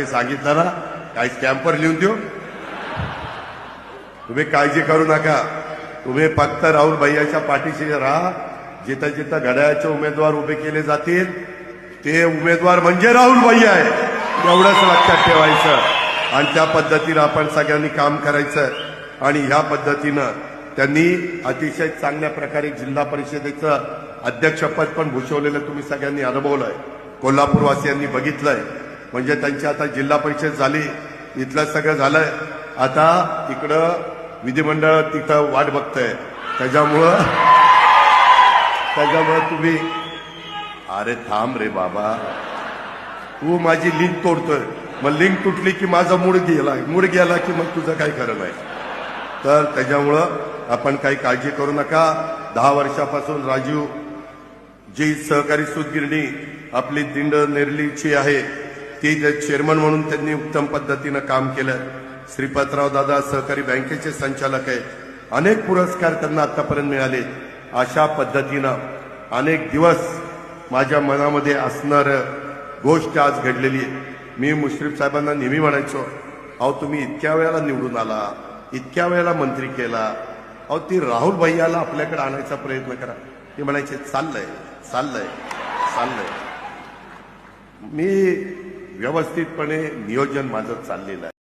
सांगितलं ना, काही स्टॅम्पर लिहून देऊ. तुम्ही काळजी करू नका. तुम्ही फक्त राहुल भैयाच्या पाठीशी राहा. जिथं जिथं घड्याळाचे उमेदवार उभे केले जातील ते उमेदवार म्हणजे राहुल भैया आहे, एवढंच लक्षात ठेवायचं. आणि त्या पद्धतीनं आपण सगळ्यांनी काम करायचं. आणि ह्या पद्धतीनं त्यांनी अतिशय चांगल्या प्रकारे जिल्हा परिषदेचं अध्यक्षपद पण भूषवलेलं तुम्ही सगळ्यांनी अनुभवलंय, कोल्हापूरवासियांनी बघितलंय. म्हणजे त्यांची आता जिल्हा परिषद झाली, इथलं सगळं झालंय. आता तिकडं विधिमंडळ तिथं वाट बघतंय. त्याच्यामुळं तुम्ही अरे थांब रे बाबा, तू माझी लिंक तोडतोय. मग लिंक तुटली की माझा मूड गेला की मग तुझं काही खरं नाही. तर त्याच्यामुळं आपण काही काळजी करू नका. 10 वर्षापासून राजीव जी सहकारी सूतगिरणी आपली दिंड नेरलीची आहे ती चेअरमन म्हणून त्यांनी उत्तम पद्धतीनं काम केलं. श्रीपतराव दादा सहकारी बँकेचे संचालक आहे. अनेक पुरस्कार त्यांना आतापर्यंत मिळाले. अशा पद्धतीनं अनेक दिवस माझ्या मनामध्ये असणार गोष्ट आज घडलेली आहे. मी मुश्रीफ साहेबांना नेहमी म्हणायचो, अहो तुम्ही इतक्या वेळेला निवडून आला, इतक्या वेळेला मंत्री केला, अहो ती राहुल भैयाला आपल्याकडे आणायचा प्रयत्न करा. ते म्हणायचे चाललंय चाललंय चाललंय. मी व्यवस्थितपणे नियोजन माझं चाललेलं आहे.